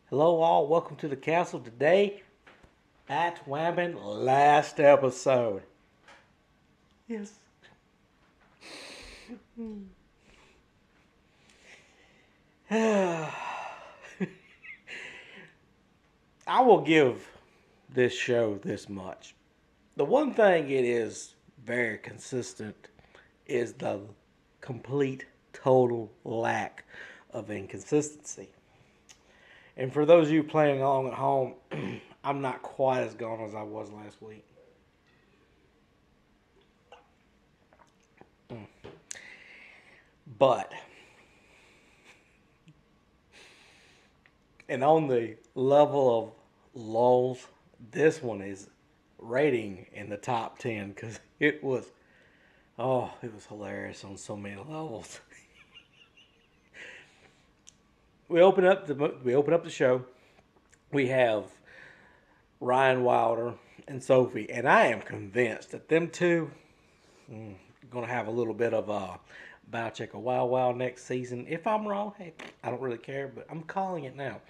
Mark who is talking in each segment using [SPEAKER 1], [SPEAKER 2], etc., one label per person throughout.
[SPEAKER 1] Hello, all. Welcome to the castle today. Batwoman, last episode. Yes. I will give this show this much. The one thing it is very consistent is the complete, total lack of inconsistency. And for those of you playing along at home, I'm not quite as gone as I was last week. But, and on the level of lulls, this one is rating in the top 10 because it was hilarious on so many levels. We open up the show. We have Ryan Wilder and Sophie, and I am convinced that them two going to have a little bit of a bow check a wow wow next season. If I'm wrong, hey, I don't really care, but I'm calling it now.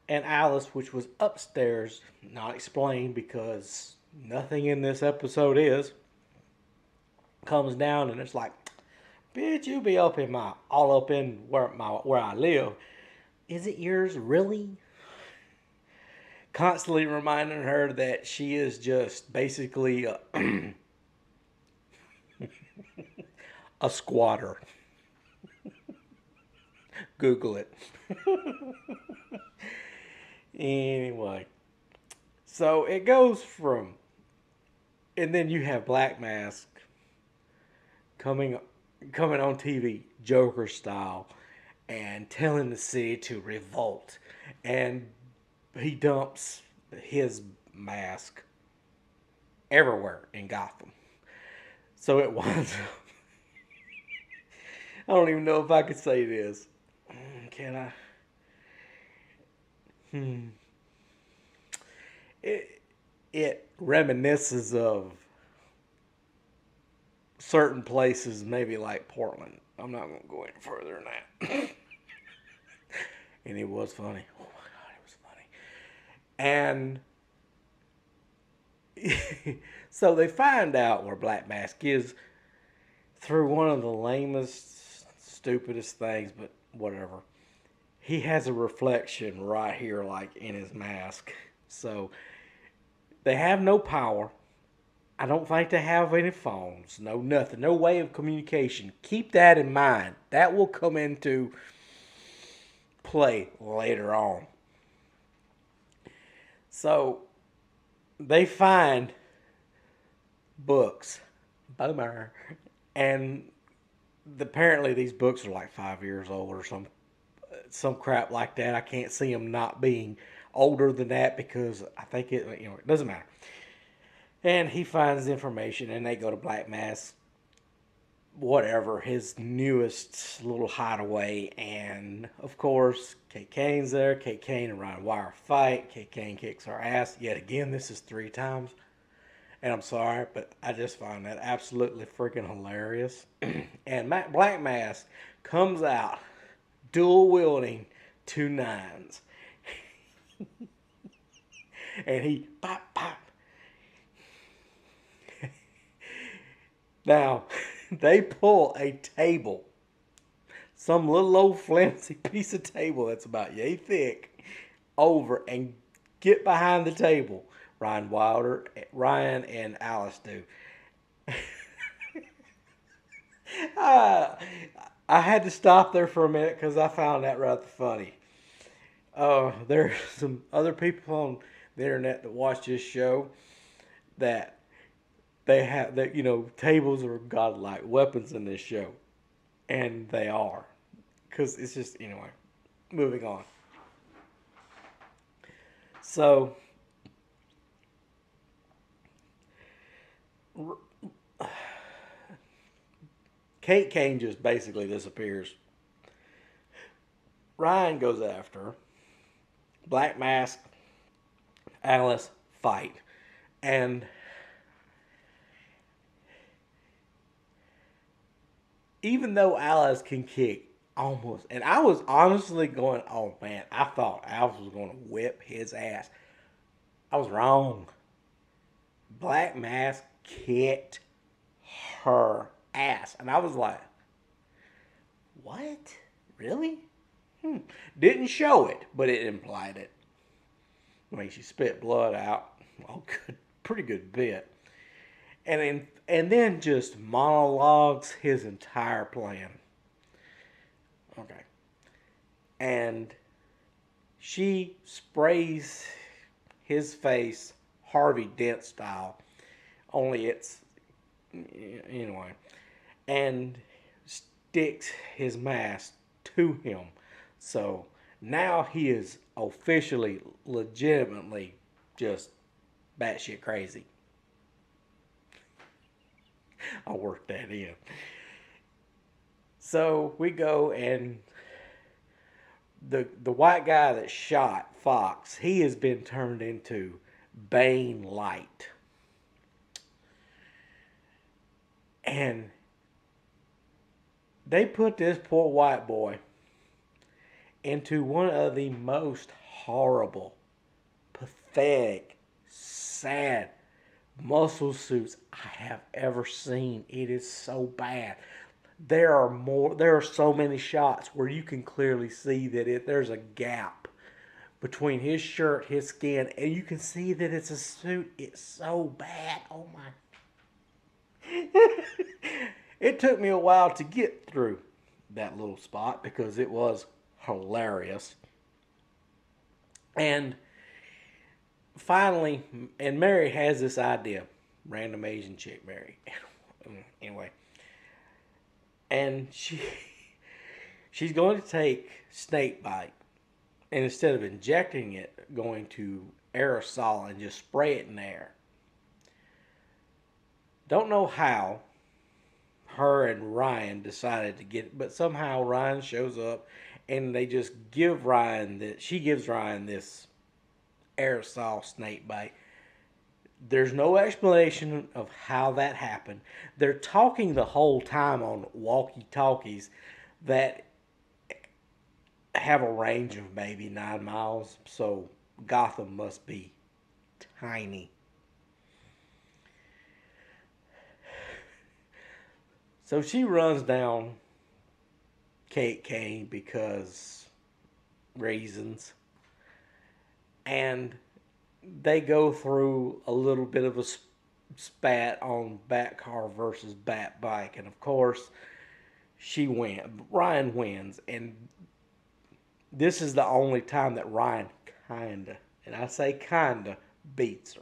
[SPEAKER 1] And Alice, which was upstairs, not explained because nothing in this episode is, comes down and it's like, bitch, you be up in my all up in where I live. Is it yours really? Constantly reminding her that she is just basically a squatter. Google it. Anyway, so it goes from, and then you have Black Mask coming coming on TV, Joker style, and telling the city to revolt, and he dumps his mask everywhere in Gotham. So it winds up. I don't even know if I could say this. Can I? Hmm. It it reminisces of certain places, maybe like Portland. I'm not gonna go any further than that. And it was funny. Oh my god, it was funny. And so they find out where Black Mask is through one of the lamest, stupidest things, but whatever. He has a reflection right here, like in his mask. So they have no power. I don't think they have any phones, no nothing, no way of communication. Keep that in mind. That will come into play later on. So they find books, boomer, and apparently these books are like 5 years old or some crap like that. I can't see them not being older than that because I think it doesn't matter. And he finds information, and they go to Black Mask, whatever, his newest little hideaway. And of course, Kate Kane's there. Kate Kane and Ryan Wire fight. Kate Kane kicks her ass yet again. This is 3 times. And I'm sorry, but I just find that absolutely freaking hilarious. And Black Mask comes out dual wielding 2 9s. And he pop pop. Now, they pull a table, some little old flimsy piece of table that's about yay thick, over and get behind the table. Ryan and Alice do. I, I had to stop there for a minute because I found that rather funny. There's some other people on the internet that watch this show that they have that tables are godlike weapons in this show, and they are, because it's just anyway. Moving on. So Kate Kane just basically disappears. Ryan goes after her. Black Mask, Alice fight, and even though Alice can kick almost. And I was honestly going, oh man, I thought Alice was going to whip his ass. I was wrong. Black Mask kicked her ass. And I was like, what? Really? Didn't show it, but it implied it. I mean, she spit blood out. Oh, good, pretty good bit. And then just monologues his entire plan. Okay. And she sprays his face Harvey Dent style, only it's anyway, and sticks his mask to him. So now he is officially, legitimately just batshit crazy. I'll work that in. So we go, and the white guy that shot Fox, he has been turned into Bane Light. And they put this poor white boy into one of the most horrible, pathetic, sad muscle suits I have ever seen. It is so bad. There are so many shots where you can clearly see that there's a gap between his shirt, his skin, and you can see that it's a suit. It's so bad. Oh my. It took me a while to get through that little spot because it was hilarious. And finally, and Mary has this idea. Random Asian chick, Mary. Anyway. And she's going to take snake bite, and instead of injecting it, going to aerosol and just spray it in the air. Don't know how her and Ryan decided to get it, but somehow Ryan shows up, and they just give Ryan that she gives Ryan this aerosol snake bite. There's no explanation of how that happened. They're talking the whole time on walkie-talkies that have a range of maybe 9 miles, so Gotham must be tiny. So she runs down Kate Kane because reasons, and they go through a little bit of a spat on Batcar versus Batbike, and of course, Ryan wins, and this is the only time that Ryan kinda, and I say kinda, beats her.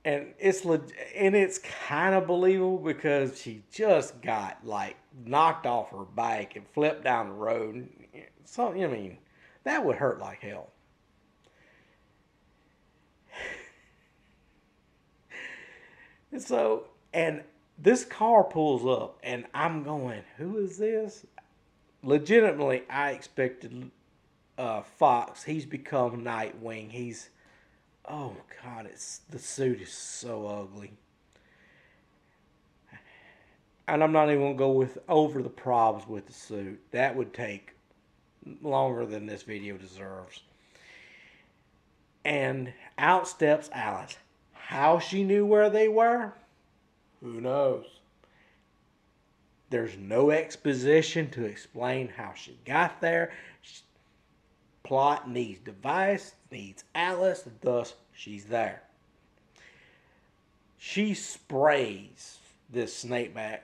[SPEAKER 1] And it's kind of believable because she just got like knocked off her bike and flipped down the road. So I mean, that would hurt like hell. And this car pulls up, and I'm going, who is this? Legitimately, I expected Fox. He's become Nightwing. Oh God, the suit is so ugly. And I'm not even gonna go over the problems with the suit. That would take longer than this video deserves. And out steps Alice. How she knew where they were? Who knows? There's no exposition to explain how she got there. Plot needs device, needs Alice, thus she's there. She sprays this snake bite,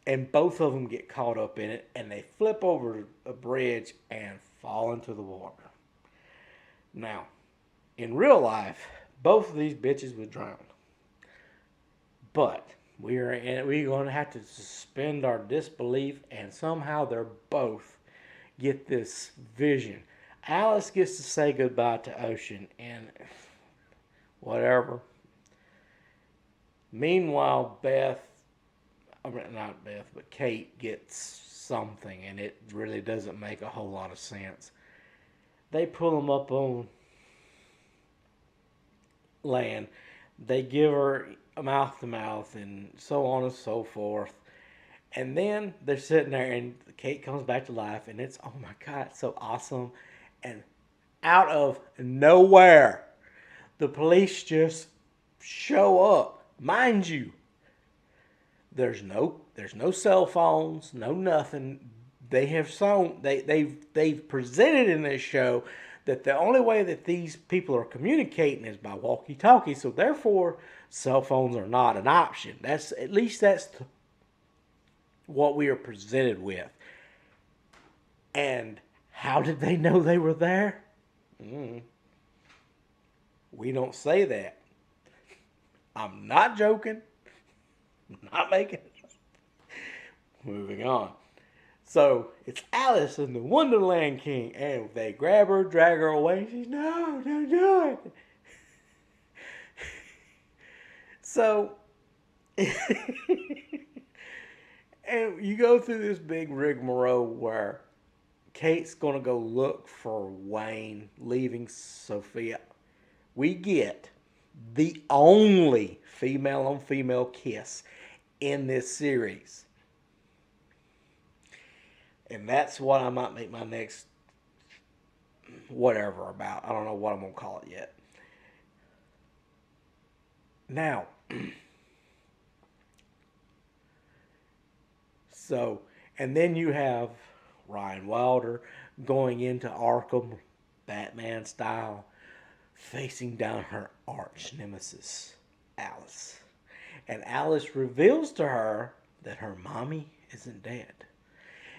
[SPEAKER 1] and both of them get caught up in it, and they flip over a bridge and fall into the water. Now, in real life, both of these bitches would drown. But we're going to have to suspend our disbelief, and somehow they're both get this vision. Alice gets to say goodbye to Ocean, and whatever. Meanwhile, not Beth, but Kate gets something, and it really doesn't make a whole lot of sense. They pull them up on land. They give her mouth to mouth and so on and so forth. And then they're sitting there, and Kate comes back to life, and it's, oh my God, it's so awesome. And out of nowhere, the police just show up. Mind you, there's no cell phones, no nothing. They have shown they've presented in this show that the only way that these people are communicating is by walkie-talkie. So therefore, cell phones are not an option. That's at least that's what we are presented with. And how did they know they were there? We don't say that. I'm not joking. I'm not making it. Moving on. So it's Alice and the Wonderland King, and they grab her, drag her away. She's, no, don't do it. So, and you go through this big rigmarole where Kate's going to go look for Wayne, leaving Sophia. We get the only female on female kiss in this series. And that's what I might make my next whatever about. I don't know what I'm going to call it yet. Now, so, and then you have Ryan Wilder going into Arkham, Batman style, facing down her arch nemesis, Alice. And Alice reveals to her that her mommy isn't dead.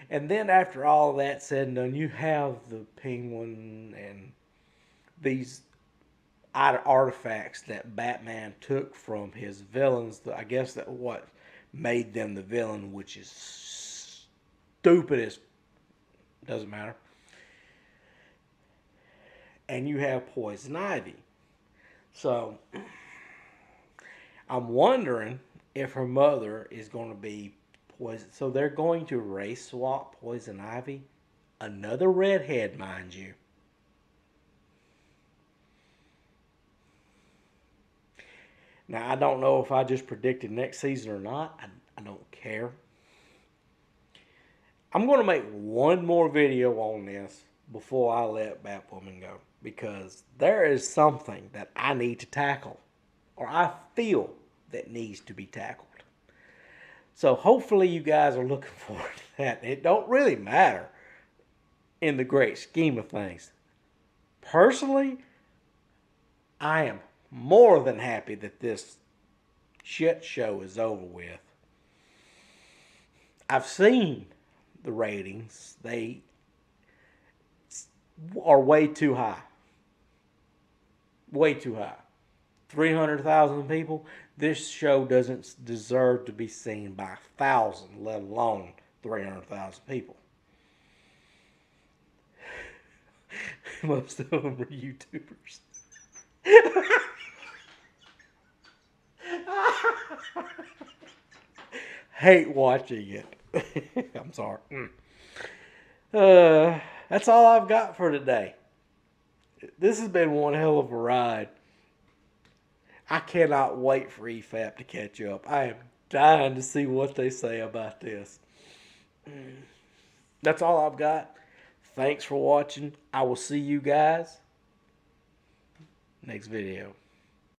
[SPEAKER 1] And then after all that said and done, you have the Penguin and these artifacts that Batman took from his villains. I guess that what made them the villain, which is stupid as doesn't matter. And you have Poison Ivy. So I'm wondering if her mother is going to be poison. So they're going to race swap Poison Ivy. Another redhead, mind you. Now, I don't know if I just predicted next season or not. I don't care. I'm going to make one more video on this before I let Batwoman go. Because there is something that I need to tackle. Or I feel that needs to be tackled. So hopefully you guys are looking forward to that. It don't really matter in the great scheme of things. Personally, I am more than happy that this shit show is over with. I've seen the ratings. They are way too high. Way too high. 300,000 people. This show doesn't deserve to be seen by 1,000, let alone 300,000 people. Most of them are YouTubers. Hate watching it. I'm sorry. That's all I've got for today. This has been one hell of a ride. I cannot wait for EFAP to catch up. I am dying to see what they say about this. That's all I've got. Thanks for watching. I will see you guys next video.